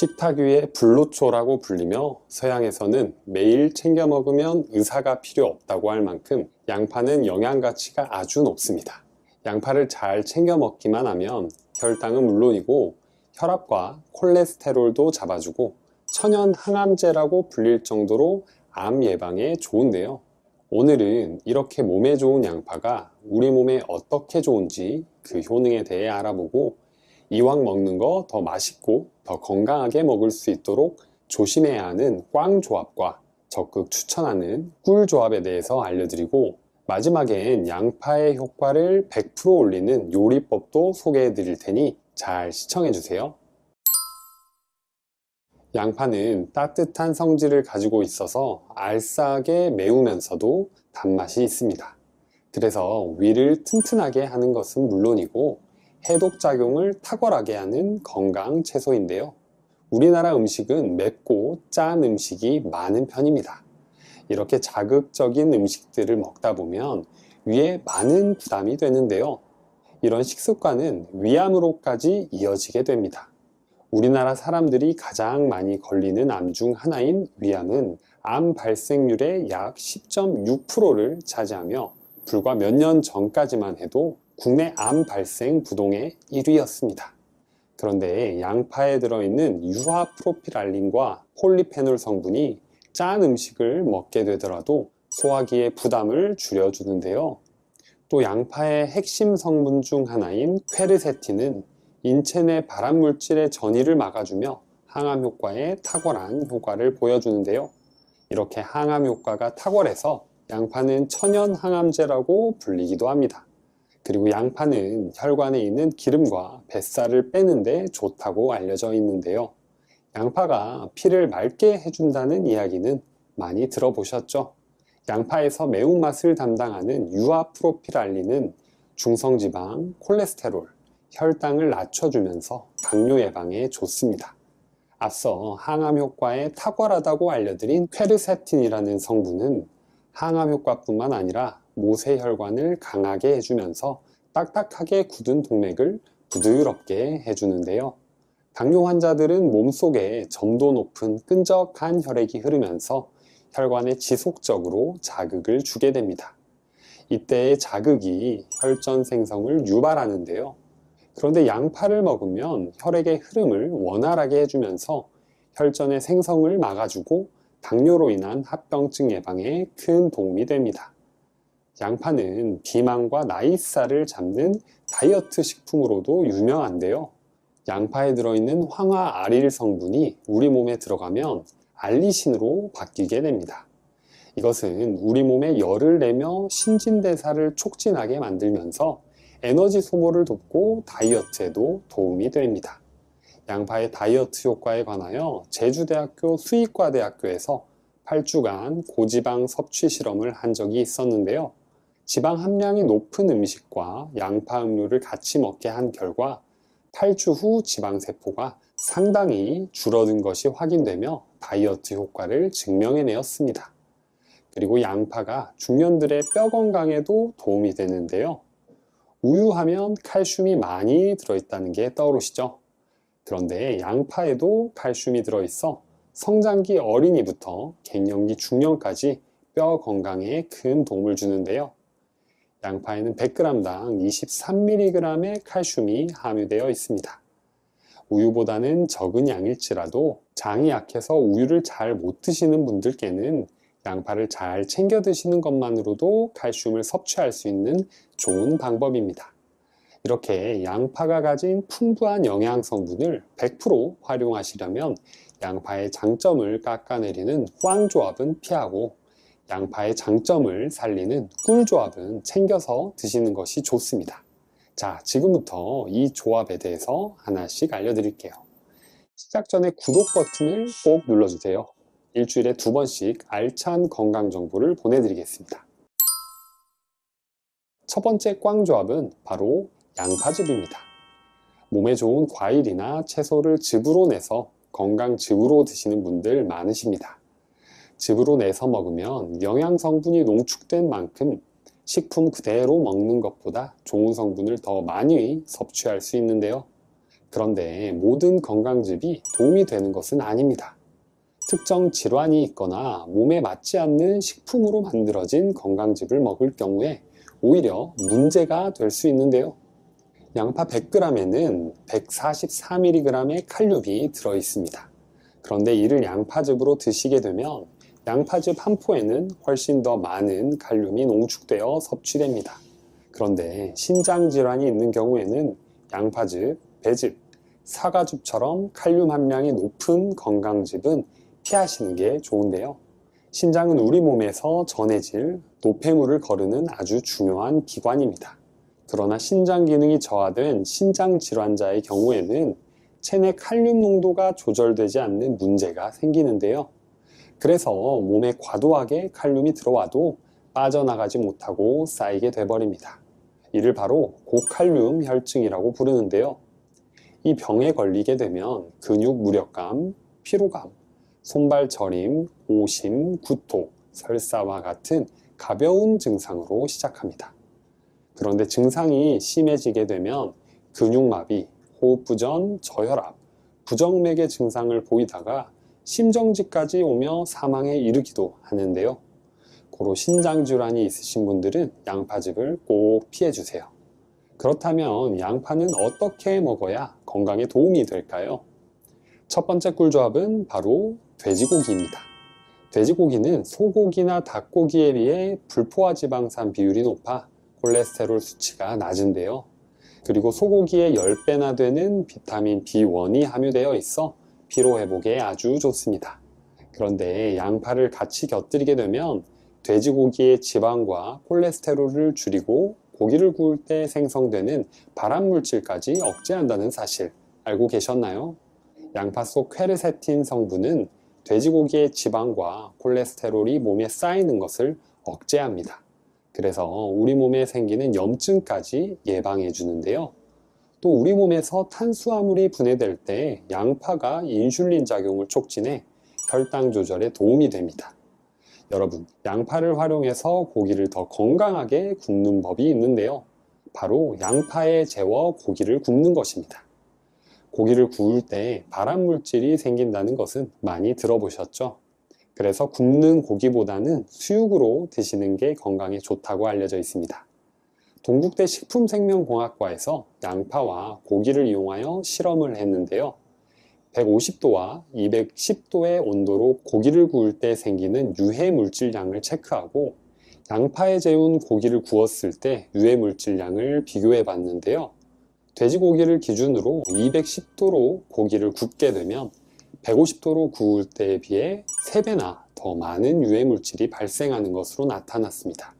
식탁 위의 불로초라고 불리며 서양에서는 매일 챙겨 먹으면 의사가 필요 없다고 할 만큼 양파는 영양 가치가 아주 높습니다. 양파를 잘 챙겨 먹기만 하면 혈당은 물론이고 혈압과 콜레스테롤도 잡아주고 천연 항암제라고 불릴 정도로 암 예방에 좋은데요. 오늘은 이렇게 몸에 좋은 양파가 우리 몸에 어떻게 좋은지 그 효능에 대해 알아보고 이왕 먹는 거 더 맛있고 더 건강하게 먹을 수 있도록 조심해야 하는 꽝조합과 적극 추천하는 꿀조합에 대해서 알려드리고 마지막엔 양파의 효과를 100% 올리는 요리법도 소개해 드릴 테니 잘 시청해 주세요. 양파는 따뜻한 성질을 가지고 있어서 알싸하게 매우면서도 단맛이 있습니다. 그래서 위를 튼튼하게 하는 것은 물론이고 해독작용을 탁월하게 하는 건강 채소인데요. 우리나라 음식은 맵고 짠 음식이 많은 편입니다. 이렇게 자극적인 음식들을 먹다 보면 위에 많은 부담이 되는데요. 이런 식습관은 위암으로까지 이어지게 됩니다. 우리나라 사람들이 가장 많이 걸리는 암 중 하나인 위암은 암 발생률의 약 10.6%를 차지하며 불과 몇 년 전까지만 해도 국내 암 발생 부동의 1위였습니다. 그런데 양파에 들어있는 유화프로필알린과 폴리페놀 성분이 짠 음식을 먹게 되더라도 소화기의 부담을 줄여주는데요. 또 양파의 핵심 성분 중 하나인 퀘르세틴은 인체 내 발암물질의 전이를 막아주며 항암 효과에 탁월한 효과를 보여주는데요. 이렇게 항암 효과가 탁월해서 양파는 천연 항암제라고 불리기도 합니다. 그리고 양파는 혈관에 있는 기름과 뱃살을 빼는데 좋다고 알려져 있는데요. 양파가 피를 맑게 해준다는 이야기는 많이 들어보셨죠? 양파에서 매운맛을 담당하는 유아프로필알린은 중성지방, 콜레스테롤, 혈당을 낮춰주면서 당뇨 예방에 좋습니다. 앞서 항암 효과에 탁월하다고 알려드린 퀘르세틴이라는 성분은 항암 효과뿐만 아니라 모세혈관을 강하게 해주면서 딱딱하게 굳은 동맥을 부드럽게 해주는데요. 당뇨 환자들은 몸속에 점도 높은 끈적한 혈액이 흐르면서 혈관에 지속적으로 자극을 주게 됩니다. 이때의 자극이 혈전 생성을 유발하는데요. 그런데 양파를 먹으면 혈액의 흐름을 원활하게 해주면서 혈전의 생성을 막아주고 당뇨로 인한 합병증 예방에 큰 도움이 됩니다. 양파는 비만과 나이살을 잡는 다이어트 식품으로도 유명한데요. 양파에 들어있는 황화아릴 성분이 우리 몸에 들어가면 알리신으로 바뀌게 됩니다. 이것은 우리 몸에 열을 내며 신진대사를 촉진하게 만들면서 에너지 소모를 돕고 다이어트에도 도움이 됩니다. 양파의 다이어트 효과에 관하여 제주대학교 수의과대학교에서 8주간 고지방 섭취 실험을 한 적이 있었는데요. 지방 함량이 높은 음식과 양파 음료를 같이 먹게 한 결과 8주 후 지방세포가 상당히 줄어든 것이 확인되며 다이어트 효과를 증명해내었습니다. 그리고 양파가 중년들의 뼈 건강에도 도움이 되는데요. 우유하면 칼슘이 많이 들어있다는 게 떠오르시죠? 그런데 양파에도 칼슘이 들어있어 성장기 어린이부터 갱년기 중년까지 뼈 건강에 큰 도움을 주는데요. 양파에는 100g당 23mg의 칼슘이 함유되어 있습니다. 우유보다는 적은 양일지라도 장이 약해서 우유를 잘 못 드시는 분들께는 양파를 잘 챙겨 드시는 것만으로도 칼슘을 섭취할 수 있는 좋은 방법입니다. 이렇게 양파가 가진 풍부한 영양 성분을 100% 활용하시려면 양파의 장점을 깎아내리는 꽝조합은 피하고 양파의 장점을 살리는 꿀조합은 챙겨서 드시는 것이 좋습니다. 자, 지금부터 이 조합에 대해서 하나씩 알려드릴게요. 시작 전에 구독 버튼을 꼭 눌러주세요. 일주일에 2번씩 알찬 건강 정보를 보내드리겠습니다. 첫 번째 꽝조합은 바로 양파즙입니다. 몸에 좋은 과일이나 채소를 즙으로 내서 건강즙으로 드시는 분들 많으십니다. 즙으로 내서 먹으면 영양 성분이 농축된 만큼 식품 그대로 먹는 것보다 좋은 성분을 더 많이 섭취할 수 있는데요. 그런데 모든 건강즙이 도움이 되는 것은 아닙니다. 특정 질환이 있거나 몸에 맞지 않는 식품으로 만들어진 건강즙을 먹을 경우에 오히려 문제가 될 수 있는데요. 양파 100g에는 144mg의 칼륨이 들어 있습니다. 그런데 이를 양파즙으로 드시게 되면 양파즙 한 포에는 훨씬 더 많은 칼륨이 농축되어 섭취됩니다. 그런데 신장 질환이 있는 경우에는 양파즙, 배즙, 사과즙처럼 칼륨 함량이 높은 건강즙은 피하시는 게 좋은데요. 신장은 우리 몸에서 전해질 노폐물을 거르는 아주 중요한 기관입니다. 그러나 신장 기능이 저하된 신장 질환자의 경우에는 체내 칼륨 농도가 조절되지 않는 문제가 생기는데요. 그래서 몸에 과도하게 칼륨이 들어와도 빠져나가지 못하고 쌓이게 돼버립니다. 이를 바로 고칼륨 혈증이라고 부르는데요. 이 병에 걸리게 되면 근육 무력감, 피로감, 손발 저림, 오심, 구토, 설사와 같은 가벼운 증상으로 시작합니다. 그런데 증상이 심해지게 되면 근육마비, 호흡부전, 저혈압, 부정맥의 증상을 보이다가 심정지까지 오며 사망에 이르기도 하는데요. 고로 신장질환이 있으신 분들은 양파즙을 꼭 피해주세요. 그렇다면 양파는 어떻게 먹어야 건강에 도움이 될까요? 첫 번째 꿀조합은 바로 돼지고기입니다. 돼지고기는 소고기나 닭고기에 비해 불포화 지방산 비율이 높아 콜레스테롤 수치가 낮은데요. 그리고 소고기의 10배나 되는 비타민 B1이 함유되어 있어 피로회복에 아주 좋습니다. 그런데 양파를 같이 곁들이게 되면 돼지고기의 지방과 콜레스테롤을 줄이고 고기를 구울 때 생성되는 발암물질까지 억제한다는 사실 알고 계셨나요? 양파 속 퀘르세틴 성분은 돼지고기의 지방과 콜레스테롤이 몸에 쌓이는 것을 억제합니다. 그래서 우리 몸에 생기는 염증까지 예방해 주는데요. 또 우리 몸에서 탄수화물이 분해될 때 양파가 인슐린 작용을 촉진해 혈당 조절에 도움이 됩니다. 여러분, 양파를 활용해서 고기를 더 건강하게 굽는 법이 있는데요. 바로 양파에 재워 고기를 굽는 것입니다. 고기를 구울 때 발암물질이 생긴다는 것은 많이 들어보셨죠? 그래서 굽는 고기보다는 수육으로 드시는 게 건강에 좋다고 알려져 있습니다. 동국대 식품생명공학과에서 양파와 고기를 이용하여 실험을 했는데요. 150도와 210도의 온도로 고기를 구울 때 생기는 유해 물질량을 체크하고 양파에 재운 고기를 구웠을 때 유해 물질량을 비교해 봤는데요. 돼지고기를 기준으로 210도로 고기를 굽게 되면 150도로 구울 때에 비해 3배나 더 많은 유해 물질이 발생하는 것으로 나타났습니다.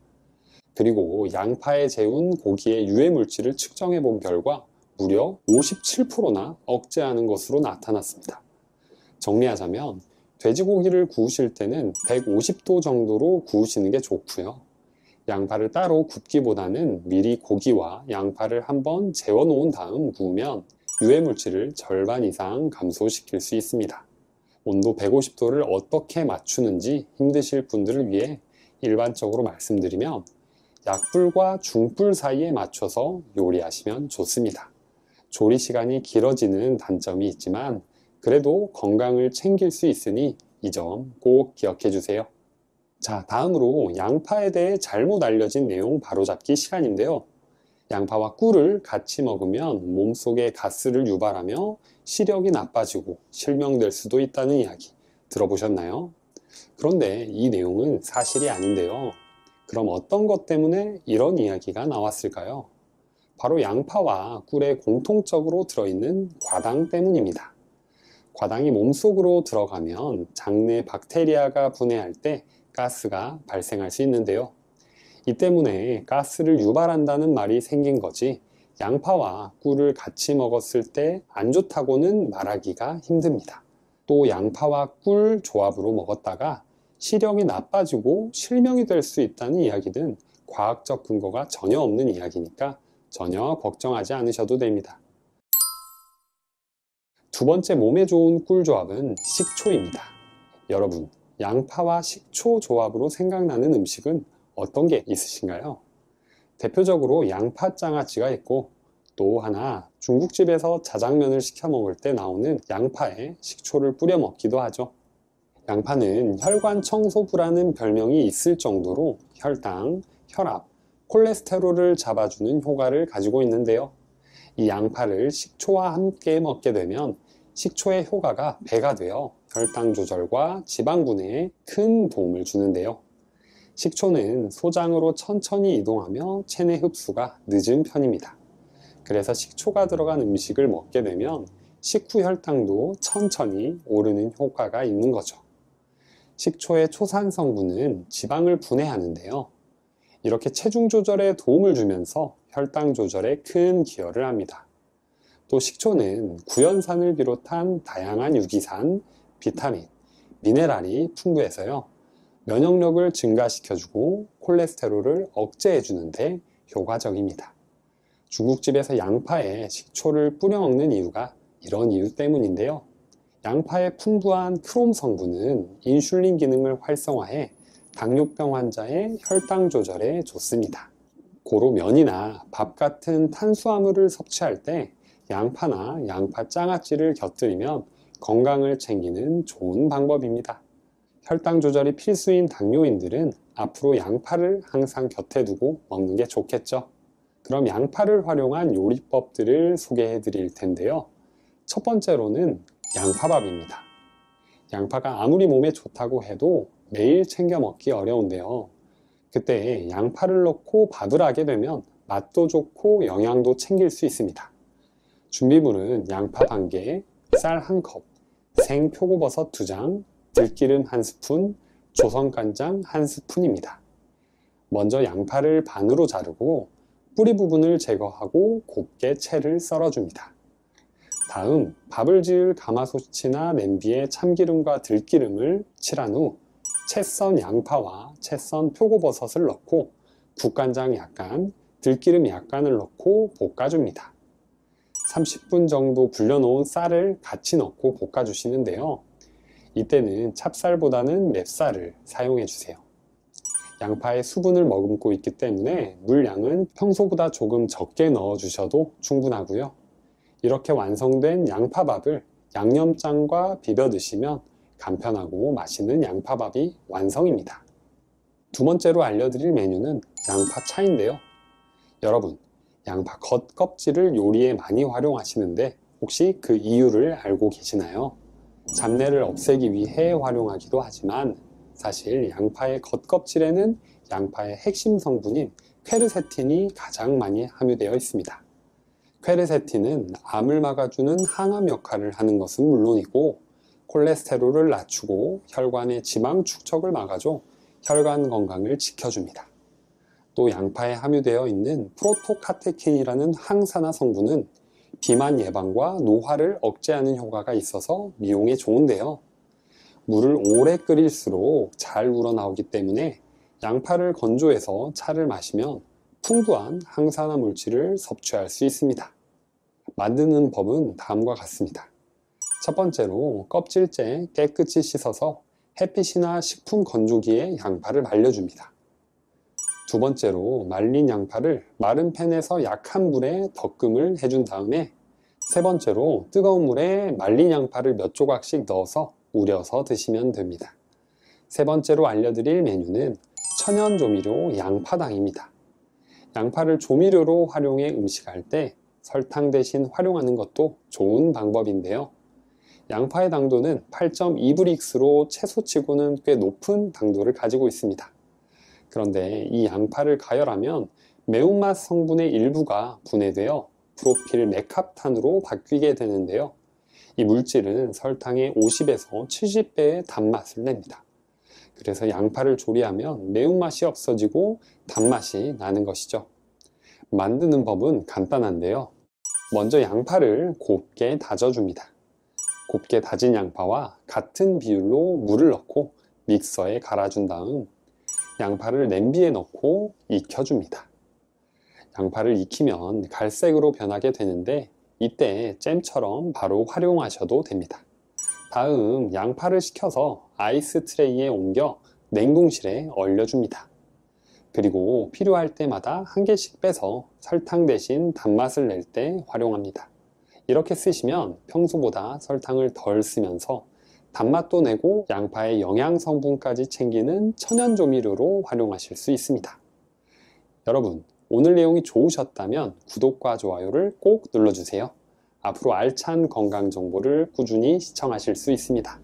그리고 양파에 재운 고기의 유해 물질을 측정해 본 결과 무려 57%나 억제하는 것으로 나타났습니다. 정리하자면 돼지고기를 구우실 때는 150도 정도로 구우시는 게 좋고요. 양파를 따로 굽기보다는 미리 고기와 양파를 한번 재워 놓은 다음 구우면 유해 물질을 절반 이상 감소시킬 수 있습니다. 온도 150도를 어떻게 맞추는지 힘드실 분들을 위해 일반적으로 말씀드리면 약불과 중불 사이에 맞춰서 요리하시면 좋습니다. 조리 시간이 길어지는 단점이 있지만 그래도 건강을 챙길 수 있으니 이 점 꼭 기억해 주세요. 자, 다음으로 양파에 대해 잘못 알려진 내용 바로잡기 시간인데요. 양파와 꿀을 같이 먹으면 몸속에 가스를 유발하며 시력이 나빠지고 실명될 수도 있다는 이야기 들어보셨나요? 그런데 이 내용은 사실이 아닌데요. 그럼 어떤 것 때문에 이런 이야기가 나왔을까요? 바로 양파와 꿀에 공통적으로 들어있는 과당 때문입니다. 과당이 몸속으로 들어가면 장내 박테리아가 분해할 때 가스가 발생할 수 있는데요. 이 때문에 가스를 유발한다는 말이 생긴 거지 양파와 꿀을 같이 먹었을 때 안 좋다고는 말하기가 힘듭니다. 또 양파와 꿀 조합으로 먹었다가 시력이 나빠지고 실명이 될 수 있다는 이야기는 과학적 근거가 전혀 없는 이야기니까 전혀 걱정하지 않으셔도 됩니다. 두 번째 몸에 좋은 꿀 조합은 식초입니다. 여러분, 양파와 식초 조합으로 생각나는 음식은 어떤 게 있으신가요? 대표적으로 양파 장아찌가 있고 또 하나, 중국집에서 자장면을 시켜 먹을 때 나오는 양파에 식초를 뿌려 먹기도 하죠. 양파는 혈관 청소부라는 별명이 있을 정도로 혈당, 혈압, 콜레스테롤을 잡아주는 효과를 가지고 있는데요. 이 양파를 식초와 함께 먹게 되면 식초의 효과가 배가 되어 혈당 조절과 지방 분해에 큰 도움을 주는데요. 식초는 소장으로 천천히 이동하며 체내 흡수가 늦은 편입니다. 그래서 식초가 들어간 음식을 먹게 되면 식후 혈당도 천천히 오르는 효과가 있는 거죠. 식초의 초산 성분은 지방을 분해하는데요. 이렇게 체중 조절에 도움을 주면서 혈당 조절에 큰 기여를 합니다. 또 식초는 구연산을 비롯한 다양한 유기산, 비타민, 미네랄이 풍부해서요. 면역력을 증가시켜주고 콜레스테롤을 억제해주는데 효과적입니다. 중국집에서 양파에 식초를 뿌려 먹는 이유가 이런 이유 때문인데요. 양파의 풍부한 크롬 성분은 인슐린 기능을 활성화해 당뇨병 환자의 혈당 조절에 좋습니다. 고로 면이나 밥 같은 탄수화물을 섭취할 때 양파나 양파 장아찌를 곁들이면 건강을 챙기는 좋은 방법입니다. 혈당 조절이 필수인 당뇨인들은 앞으로 양파를 항상 곁에 두고 먹는 게 좋겠죠. 그럼 양파를 활용한 요리법들을 소개해 드릴 텐데요. 첫 번째로는 양파밥입니다. 양파가 아무리 몸에 좋다고 해도 매일 챙겨 먹기 어려운데요. 그때 양파를 넣고 밥을 하게 되면 맛도 좋고 영양도 챙길 수 있습니다. 준비물은 양파 1개, 쌀 1컵, 생 표고버섯 2장, 들기름 1스푼, 조선간장 1스푼입니다. 먼저 양파를 반으로 자르고 뿌리 부분을 제거하고 곱게 채를 썰어줍니다. 다음 밥을 지을 가마솥이나 냄비에 참기름과 들기름을 칠한 후 채 썬 양파와 채 썬 표고버섯을 넣고 국간장 약간, 들기름 약간을 넣고 볶아줍니다. 30분 정도 불려놓은 쌀을 같이 넣고 볶아주시는데요. 이때는 찹쌀보다는 맵쌀을 사용해주세요. 양파에 수분을 머금고 있기 때문에 물량은 평소보다 조금 적게 넣어주셔도 충분하고요. 이렇게 완성된 양파밥을 양념장과 비벼 드시면 간편하고 맛있는 양파밥이 완성입니다. 두 번째로 알려드릴 메뉴는 양파차인데요. 여러분, 양파 겉껍질을 요리에 많이 활용하시는데 혹시 그 이유를 알고 계시나요? 잡내를 없애기 위해 활용하기도 하지만 사실 양파의 겉껍질에는 양파의 핵심 성분인 퀘르세틴이 가장 많이 함유되어 있습니다. 퀘르세틴은 암을 막아주는 항암 역할을 하는 것은 물론이고 콜레스테롤을 낮추고 혈관의 지방 축적을 막아줘 혈관 건강을 지켜줍니다. 또 양파에 함유되어 있는 프로토카테킨이라는 항산화 성분은 비만 예방과 노화를 억제하는 효과가 있어서 미용에 좋은데요. 물을 오래 끓일수록 잘 우러나오기 때문에 양파를 건조해서 차를 마시면 풍부한 항산화 물질을 섭취할 수 있습니다. 만드는 법은 다음과 같습니다. 첫 번째로 껍질째 깨끗이 씻어서 햇빛이나 식품 건조기에 양파를 말려줍니다. 두 번째로 말린 양파를 마른 팬에서 약한 불에 덮금을 해준 다음에 세 번째로 뜨거운 물에 말린 양파를 몇 조각씩 넣어서 우려서 드시면 됩니다. 세 번째로 알려드릴 메뉴는 천연조미료 양파당입니다. 양파를 조미료로 활용해 음식할 때 설탕 대신 활용하는 것도 좋은 방법인데요. 양파의 당도는 8.2브릭스로 채소치고는 꽤 높은 당도를 가지고 있습니다. 그런데 이 양파를 가열하면 매운맛 성분의 일부가 분해되어 프로필 메캅탄으로 바뀌게 되는데요. 이 물질은 설탕의 50에서 70배의 단맛을 냅니다. 그래서 양파를 조리하면 매운맛이 없어지고 단맛이 나는 것이죠. 만드는 법은 간단한데요. 먼저 양파를 곱게 다져줍니다. 곱게 다진 양파와 같은 비율로 물을 넣고 믹서에 갈아준 다음 양파를 냄비에 넣고 익혀줍니다. 양파를 익히면 갈색으로 변하게 되는데 이때 잼처럼 바로 활용하셔도 됩니다. 다음 양파를 식혀서 아이스 트레이에 옮겨 냉동실에 얼려줍니다. 그리고 필요할 때마다 한 개씩 빼서 설탕 대신 단맛을 낼 때 활용합니다. 이렇게 쓰시면 평소보다 설탕을 덜 쓰면서 단맛도 내고 양파의 영양 성분까지 챙기는 천연 조미료로 활용하실 수 있습니다. 여러분, 오늘 내용이 좋으셨다면 구독과 좋아요를 꼭 눌러주세요. 앞으로 알찬 건강 정보를 꾸준히 시청하실 수 있습니다.